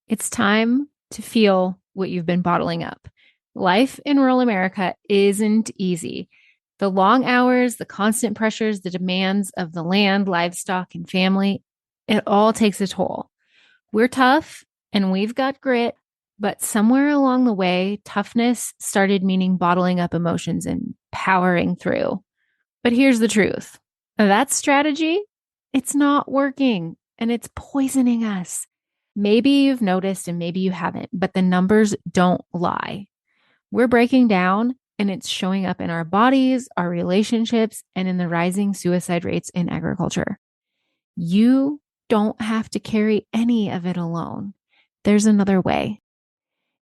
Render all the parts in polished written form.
It's time to feel what you've been bottling up. Life in rural America isn't easy. The long hours, the constant pressures, the demands of the land, livestock, and family, it all takes a toll. We're tough and we've got grit, but somewhere along the way, toughness started meaning bottling up emotions and powering through. But here's the truth. That strategy, it's not working and it's poisoning us. Maybe you've noticed and maybe you haven't, but the numbers don't lie. We're breaking down and it's showing up in our bodies, our relationships, and in the rising suicide rates in agriculture. You don't have to carry any of it alone. There's another way.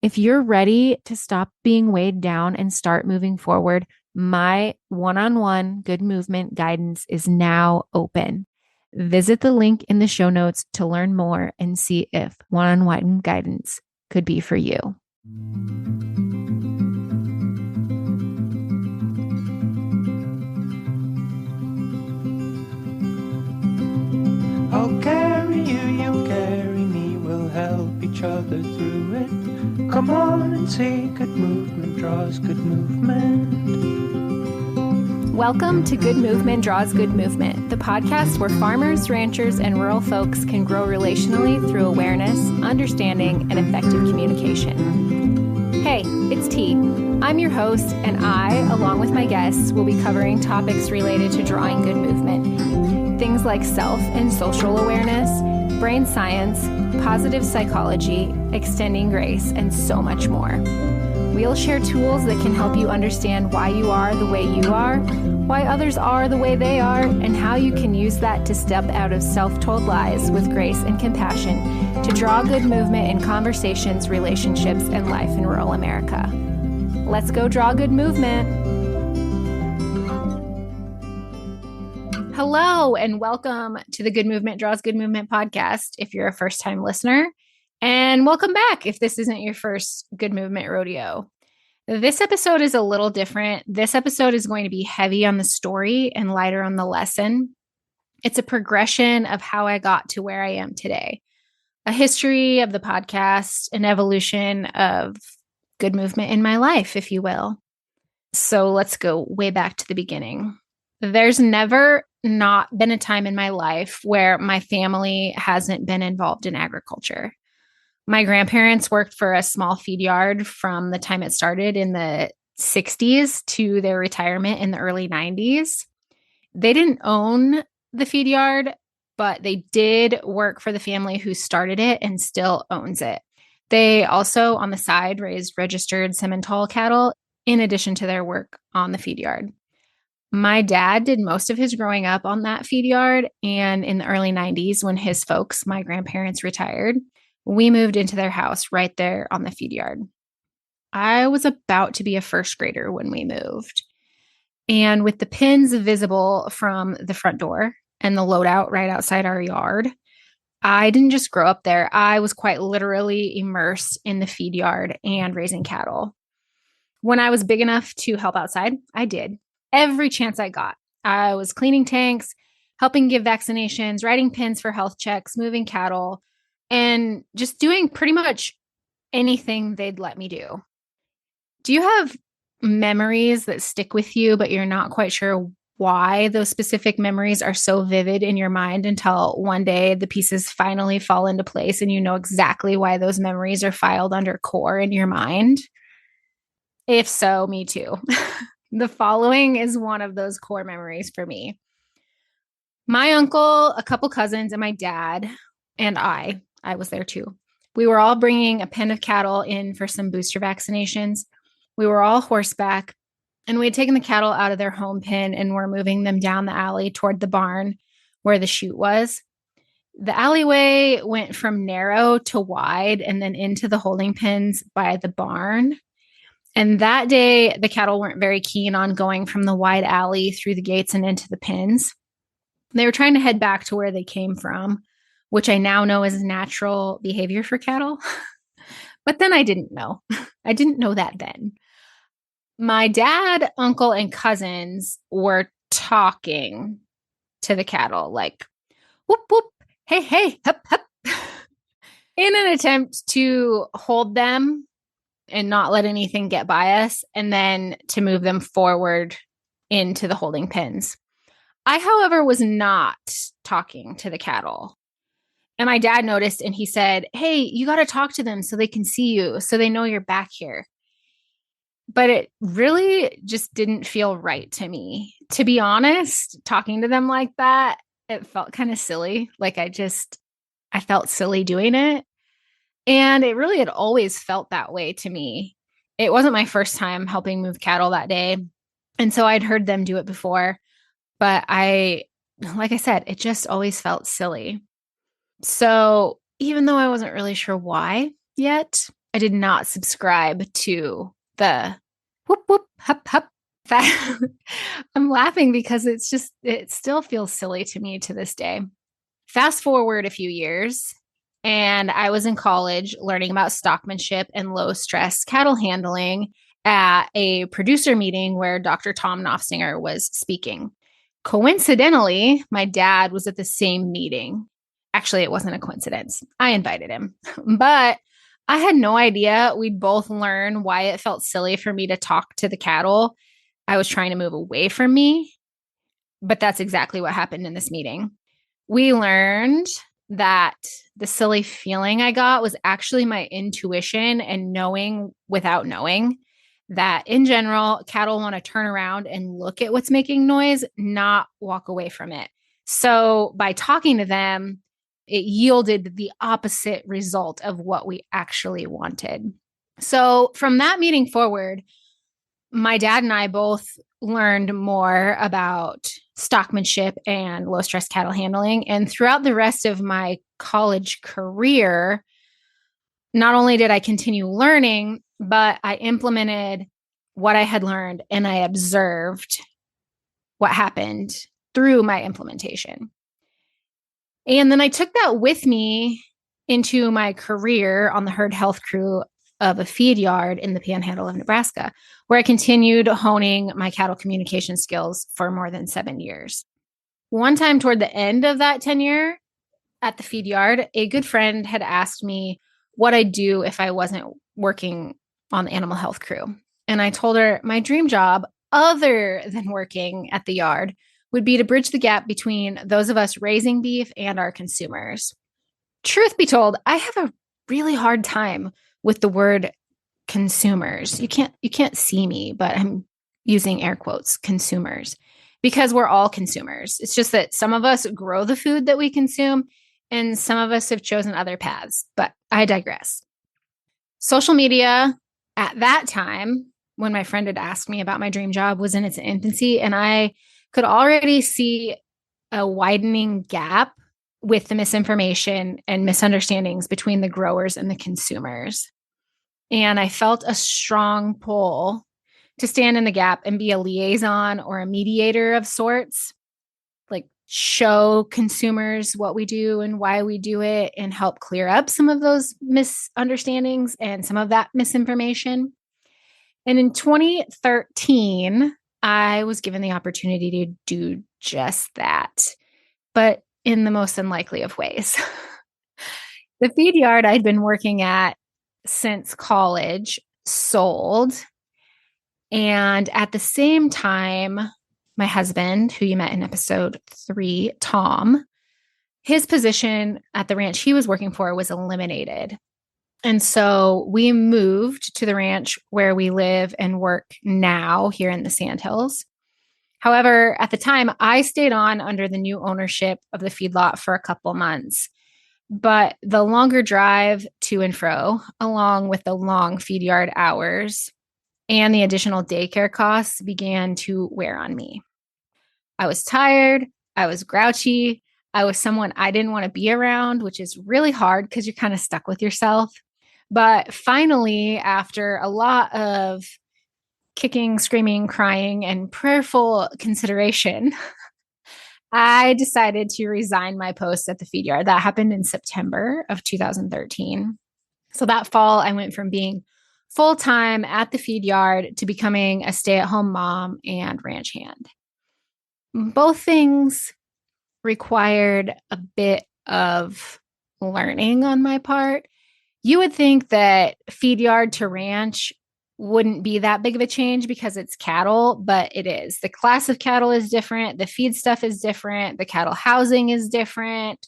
If you're ready to stop being weighed down and start moving forward, my one-on-one good movement guidance is now open. Visit the link in the show notes to learn more and see if one-on-one guidance could be for you. I'll carry you, you carry me, we'll help each other through it. Come on and see good movement draws good movement. Welcome to Good Movement Draws Good Movement, the podcast where farmers, ranchers, and rural folks can grow relationally through awareness, understanding, and effective communication. Hey, it's T. I'm your host, and I, along with my guests, will be covering topics related to drawing good movement. Things like self and social awareness, brain science, positive psychology, extending grace, and so much more. We'll share tools that can help you understand why you are the way you are, why others are the way they are, and how you can use that to step out of self-told lies with grace and compassion to draw good movement in conversations, relationships, and life in rural America. Let's go draw good movement. Hello, and welcome to the Good Movement Draws Good Movement podcast if you're a first-time listener. And welcome back if this isn't your first Good Movement rodeo. This episode is a little different. This episode is going to be heavy on the story and lighter on the lesson. It's a progression of how I got to where I am today. A history of the podcast, an evolution of good movement in my life, if you will. So let's go way back to the beginning. There's never not been a time in my life where my family hasn't been involved in agriculture. My grandparents worked for a small feed yard from the time it started in the 60s to their retirement in the early 90s. They didn't own the feed yard, but they did work for the family who started it and still owns it. They also, on the side, raised registered Simmental cattle in addition to their work on the feed yard. My dad did most of his growing up on that feed yard, and in the early 90s, when his folks, my grandparents, retired, we moved into their house right there on the feed yard. I was about to be a first grader when we moved. And with the pins visible from the front door and the loadout right outside our yard, I didn't just grow up there. I was quite literally immersed in the feed yard and raising cattle. When I was big enough to help outside, I did. Every chance I got. I was cleaning tanks, helping give vaccinations, writing pins for health checks, moving cattle, and just doing pretty much anything they'd let me do. Do you have memories that stick with you, but you're not quite sure why those specific memories are so vivid in your mind until one day the pieces finally fall into place and you know exactly why those memories are filed under core in your mind? If so, me too. The following is one of those core memories for me. My uncle, a couple cousins, and my dad, and I was there too. We were all bringing a pen of cattle in for some booster vaccinations. We were all horseback, and we had taken the cattle out of their home pen and were moving them down the alley toward the barn where the chute was. The alleyway went from narrow to wide and then into the holding pens by the barn. And that day, the cattle weren't very keen on going from the wide alley through the gates and into the pens. They were trying to head back to where they came from, which I now know is natural behavior for cattle. But then I didn't know. I didn't know that then. My dad, uncle, and cousins were talking to the cattle like, whoop, whoop, hey, hey, hup, hup. in an attempt to hold them and not let anything get by us, and then to move them forward into the holding pens. I, however, was not talking to the cattle. And my dad noticed and he said, "Hey, you got to talk to them so they can see you, so they know you're back here." But it really just didn't feel right to me. To be honest, talking to them like that, it felt kind of silly. Like I felt silly doing it. And it really had always felt that way to me. It wasn't my first time helping move cattle that day. And so I'd heard them do it before. But like I said, it just always felt silly. So even though I wasn't really sure why yet, I did not subscribe to the whoop, whoop, hup, hup. I'm laughing because it still feels silly to me to this day. Fast forward a few years, and I was in college learning about stockmanship and low stress cattle handling at a producer meeting where Dr. Tom Knopfsinger was speaking. Coincidentally, my dad was at the same meeting. Actually, it wasn't a coincidence. I invited him, but I had no idea we'd both learn why it felt silly for me to talk to the cattle. I was trying to move away from me, but that's exactly what happened in this meeting. We learned that the silly feeling I got was actually my intuition and knowing without knowing that in general, cattle want to turn around and look at what's making noise, not walk away from it. So by talking to them, it yielded the opposite result of what we actually wanted. So from that meeting forward, my dad and I both learned more about stockmanship and low stress cattle handling. And throughout the rest of my college career, not only did I continue learning, but I implemented what I had learned and I observed what happened through my implementation. And then I took that with me into my career on the herd health crew of a feed yard in the panhandle of Nebraska, where I continued honing my cattle communication skills for more than 7 years. One time toward the end of that tenure at the feed yard, a good friend had asked me what I'd do if I wasn't working on the animal health crew. And I told her my dream job, other than working at the yard, would be to bridge the gap between those of us raising beef and our consumers. Truth be told, I have a really hard time with the word consumers. You can't see me, but I'm using air quotes, consumers, because we're all consumers. It's just that some of us grow the food that we consume and some of us have chosen other paths, but I digress. Social media at that time, when my friend had asked me about my dream job, was in its infancy, and I could already see a widening gap with the misinformation and misunderstandings between the growers and the consumers. And I felt a strong pull to stand in the gap and be a liaison or a mediator of sorts, like show consumers what we do and why we do it and help clear up some of those misunderstandings and some of that misinformation. And in 2013, I was given the opportunity to do just that, but in the most unlikely of ways. The feed yard I'd been working at since college sold. And at the same time, my husband, who you met in episode 3, Tom, his position at the ranch he was working for was eliminated. And so we moved to the ranch where we live and work now here in the Sandhills. However, at the time, I stayed on under the new ownership of the feedlot for a couple months. But the longer drive to and fro, along with the long feed yard hours and the additional daycare costs, began to wear on me. I was tired. I was grouchy. I was someone I didn't want to be around, which is really hard because you're kind of stuck with yourself. But finally, after a lot of kicking, screaming, crying, and prayerful consideration, I decided to resign my post at the feed yard. That happened in September of 2013. So that fall, I went from being full-time at the feed yard to becoming a stay-at-home mom and ranch hand. Both things required a bit of learning on my part. You would think that feed yard to ranch wouldn't be that big of a change because it's cattle, but it is. The class of cattle is different. The feed stuff is different. The cattle housing is different.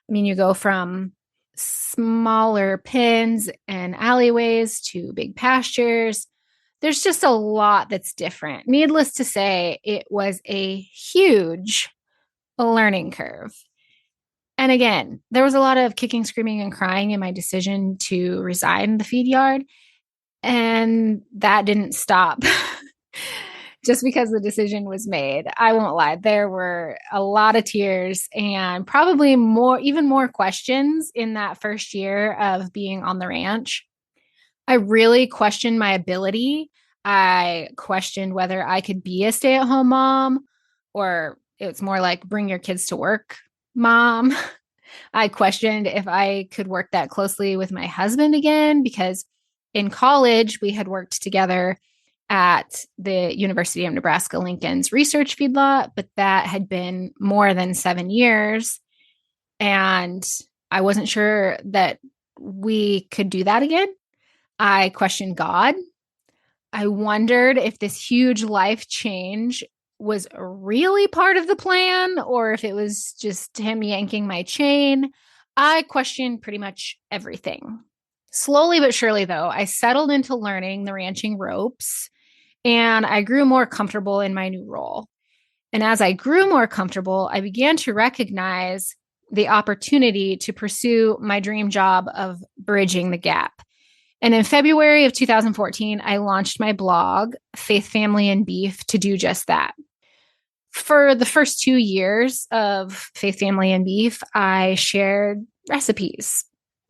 I mean, you go from smaller pens and alleyways to big pastures. There's just a lot that's different. Needless to say, it was a huge learning curve. And again, there was a lot of kicking, screaming, and crying in my decision to resign the feed yard. And that didn't stop just because the decision was made. I won't lie. There were a lot of tears and probably more, even more questions in that first year of being on the ranch. I really questioned my ability. I questioned whether I could be a stay at home mom, or it's more like bring your kids to work mom. I questioned if I could work that closely with my husband again, because in college, we had worked together at the University of Nebraska Lincoln's research feedlot, but that had been more than 7 years. And I wasn't sure that we could do that again. I questioned God. I wondered if this huge life change was really part of the plan or if it was just him yanking my chain. I questioned pretty much everything. Slowly but surely, though, I settled into learning the ranching ropes and I grew more comfortable in my new role. And as I grew more comfortable, I began to recognize the opportunity to pursue my dream job of bridging the gap. And in February of 2014, I launched my blog, Faith, Family, and Beef, to do just that. For the first 2 years of Faith, Family, and Beef, I shared recipes,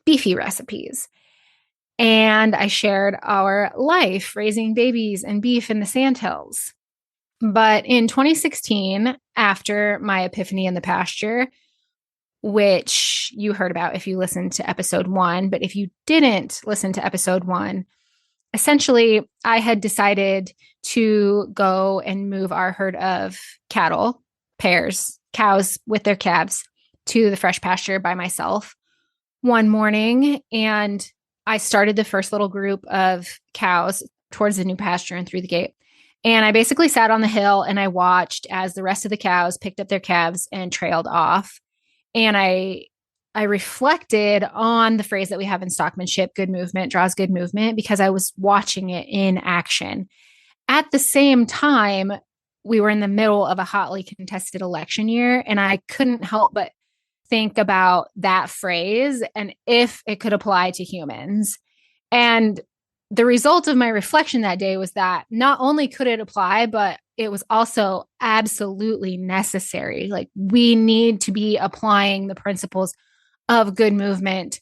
beefy recipes. And I shared our life raising babies and beef in the Sandhills. But in 2016, after my epiphany in the pasture, which you heard about if you listened to episode 1, but if you didn't listen to episode 1, essentially I had decided to go and move our herd of cattle, pairs, cows with their calves, to the fresh pasture by myself one morning. And I started the first little group of cows towards the new pasture and through the gate. And I basically sat on the hill and I watched as the rest of the cows picked up their calves and trailed off. And I reflected on the phrase that we have in stockmanship, good movement draws good movement, because I was watching it in action. At the same time, we were in the middle of a hotly contested election year, and I couldn't help but think about that phrase and if it could apply to humans. And the result of my reflection that day was that not only could it apply, but it was also absolutely necessary. Like, we need to be applying the principles of good movement,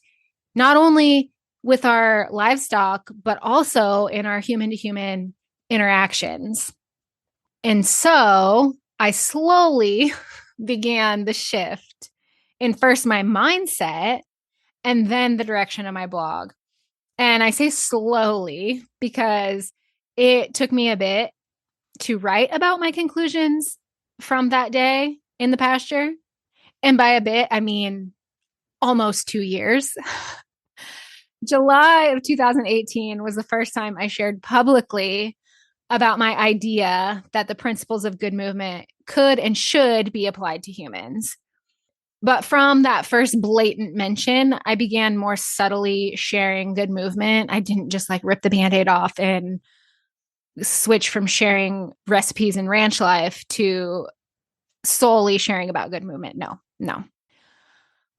not only with our livestock, but also in our human to human interactions. And so I slowly began the shift in first my mindset and then the direction of my blog. And I say slowly because it took me a bit to write about my conclusions from that day in the pasture. And by a bit, I mean almost 2 years. July of 2018 was the first time I shared publicly about my idea that the principles of good movement could and should be applied to humans. But from that first blatant mention, I began more subtly sharing good movement. I didn't just like rip the Band-Aid off and switch from sharing recipes and ranch life to solely sharing about good movement. No.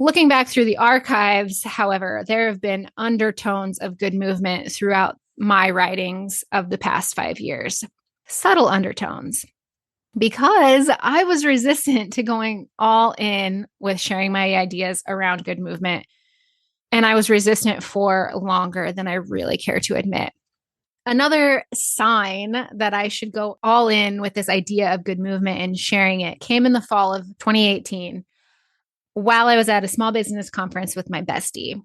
Looking back through the archives, however, there have been undertones of good movement throughout my writings of the past 5 years, subtle undertones, because I was resistant to going all in with sharing my ideas around good movement. And I was resistant for longer than I really care to admit. Another sign that I should go all in with this idea of good movement and sharing it came in the fall of 2018 while I was at a small business conference with my bestie.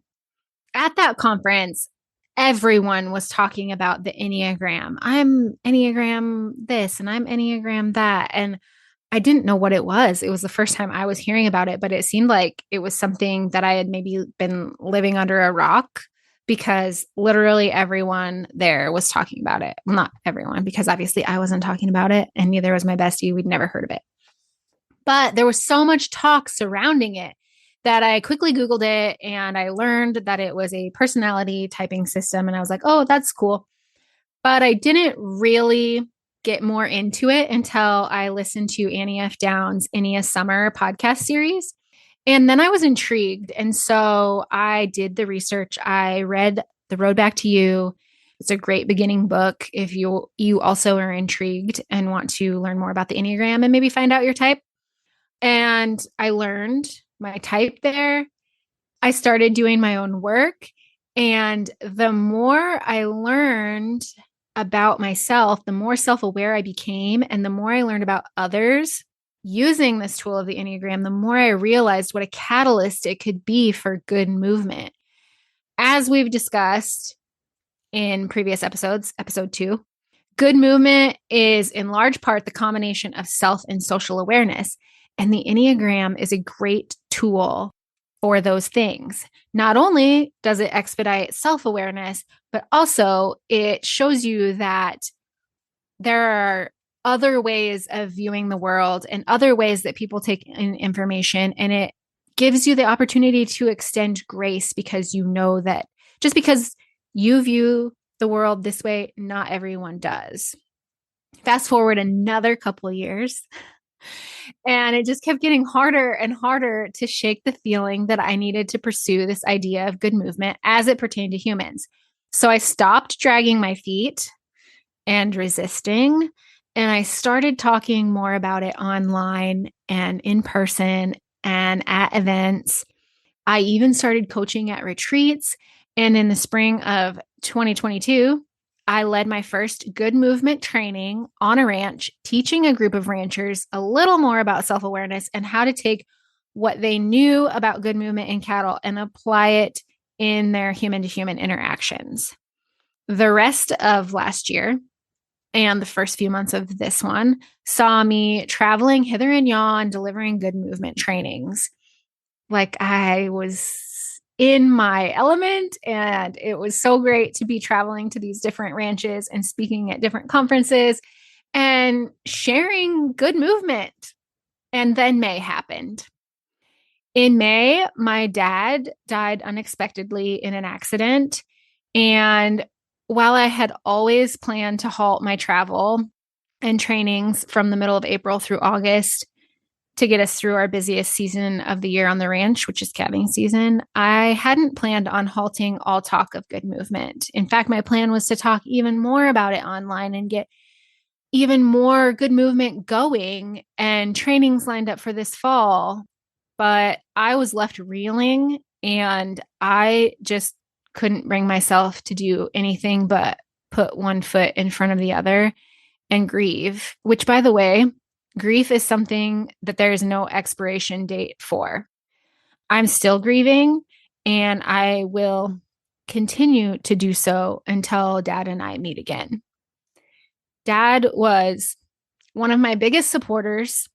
At that conference, everyone was talking about the Enneagram. I'm Enneagram this and I'm Enneagram that. And I I didn't know what it was. It was the first time I was hearing about it, but it seemed like it was something that I had maybe been living under a rock because literally everyone there was talking about it. Well, not everyone, because obviously I wasn't talking about it and neither was my bestie. We'd never heard of it. But there was so much talk surrounding it that I quickly Googled it and I learned that it was a personality typing system. And I was like, oh, that's cool. But I didn't really get more into it until I listened to Annie F. Downs' Innia Summer podcast series. And then I was intrigued. And so I did the research. I read The Road Back to You. It's a great beginning book if you also are intrigued and want to learn more about the Enneagram and maybe find out your type. And I learned my type there. I started doing my own work. And the more I learned about myself, the more self-aware I became, and the more I learned about others using this tool of the Enneagram, the more I realized what a catalyst it could be for good movement. As we've discussed in previous episodes, episode 2, good movement is in large part the combination of self and social awareness. And the Enneagram is a great tool for those things. Not only does it expedite self-awareness, but also it shows you that there are other ways of viewing the world and other ways that people take in information. And it gives you the opportunity to extend grace because you know that just because you view the world this way, not everyone does. Fast forward another couple of years, and it just kept getting harder and harder to shake the feeling that I needed to pursue this idea of good movement as it pertained to humans. So I stopped dragging my feet and resisting, and I started talking more about it online and in person and at events. I even started coaching at retreats. And in the spring of 2022, I led my first good movement training on a ranch, teaching a group of ranchers a little more about self-awareness and how to take what they knew about good movement in cattle and apply it in their human-to-human interactions. The rest of last year and the first few months of this one saw me traveling hither and yon, delivering good movement trainings. Like I was in my element, and it was so great to be traveling to these different ranches and speaking at different conferences and sharing good movement. And then May happened. In May, my dad died unexpectedly in an accident. And while I had always planned to halt my travel and trainings from the middle of April through August to get us through our busiest season of the year on the ranch, which is calving season, I hadn't planned on halting all talk of good movement. In fact, my plan was to talk even more about it online and get even more good movement going and trainings lined up for this fall. But I was left reeling, and I just couldn't bring myself to do anything but put one foot in front of the other and grieve, which, by the way, grief is something that there is no expiration date for. I'm still grieving, and I will continue to do so until Dad and I meet again. Dad was one of my biggest supporters.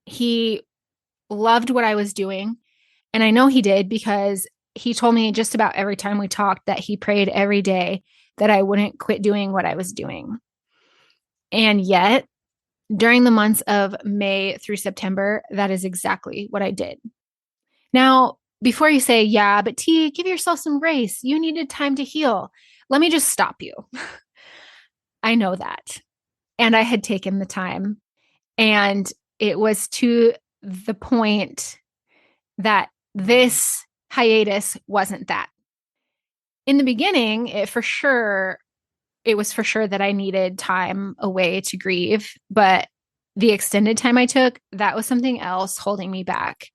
He loved what I was doing, and I know he did because he told me just about every time we talked that he prayed every day that I wouldn't quit doing what I was doing. And yet, during the months of May through September, that is exactly what I did. Now, before you say, yeah, but T, give yourself some grace. You needed time to heal. Let me just stop you. I know that. And I had taken the time. And it was to the point that this hiatus wasn't that. In the beginning, it was for sure that I needed time away to grieve, but the extended time I took, that was something else holding me back.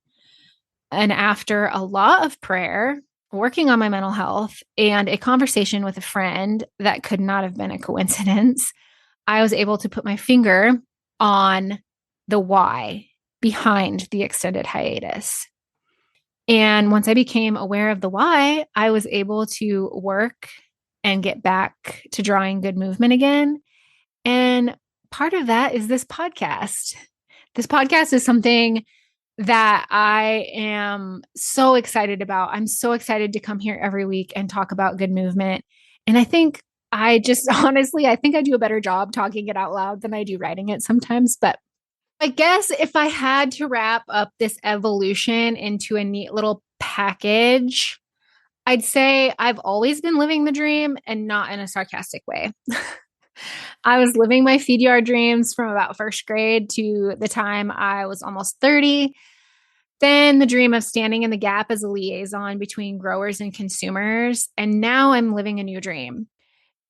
And after a lot of prayer, working on my mental health, and a conversation with a friend that could not have been a coincidence, I was able to put my finger on the why behind the extended hiatus. And once I became aware of the why, I was able to work and get back to drawing good movement again. And part of that is this podcast. This podcast is something that I am so excited about. I'm so excited to come here every week and talk about good movement. And I think I just honestly, I think I do a better job talking it out loud than I do writing it sometimes. But I guess if I had to wrap up this evolution into a neat little package, I'd say I've always been living the dream and not in a sarcastic way. I was living my feed yard dreams from about first grade to the time I was almost 30. Then the dream of standing in the gap as a liaison between growers and consumers. And now I'm living a new dream.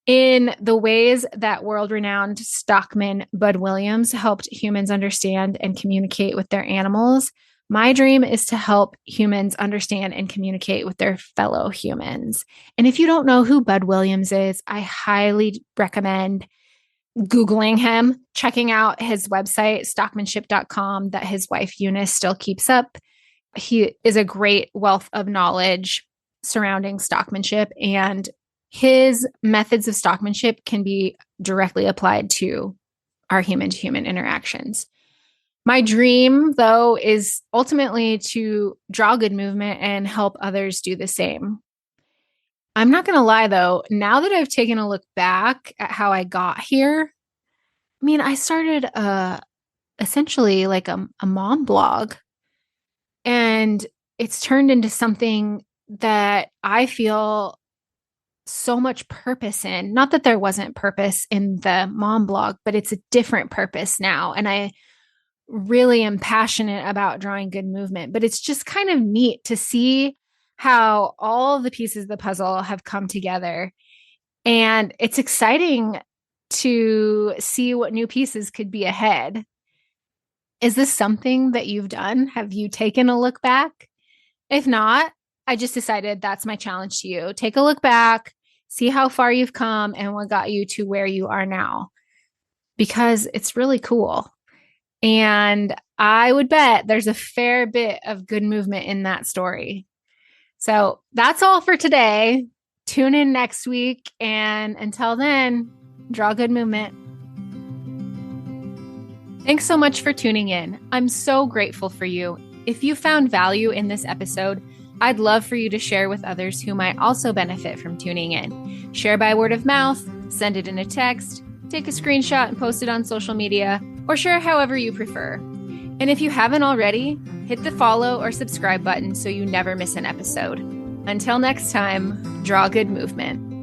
In the ways that world renowned stockman Bud Williams helped humans understand and communicate with their animals, my dream is to help humans understand and communicate with their fellow humans. And if you don't know who Bud Williams is, I highly recommend Googling him, checking out his website, stockmanship.com, that his wife Eunice still keeps up. He is a great wealth of knowledge surrounding stockmanship, and his methods of stockmanship can be directly applied to our human to human interactions. My dream, though, is ultimately to draw good movement and help others do the same. I'm not going to lie, though, now that I've taken a look back at how I got here, I mean, I started essentially like a mom blog, and it's turned into something that I feel so much purpose in. Not that there wasn't purpose in the mom blog, but it's a different purpose now. And I really am passionate about drawing good movement, but it's just kind of neat to see how all the pieces of the puzzle have come together. And it's exciting to see what new pieces could be ahead. Is this something that you've done? Have you taken a look back? If not, I just decided that's my challenge to you. Take a look back, see how far you've come and what got you to where you are now, because it's really cool. And I would bet there's a fair bit of good movement in that story. So that's all for today. Tune in next week. And until then, draw good movement. Thanks so much for tuning in. I'm so grateful for you. If you found value in this episode, I'd love for you to share with others who might also benefit from tuning in. Share by word of mouth, send it in a text, take a screenshot and post it on social media, or share however you prefer. And if you haven't already, hit the follow or subscribe button so you never miss an episode. Until next time, draw good movement.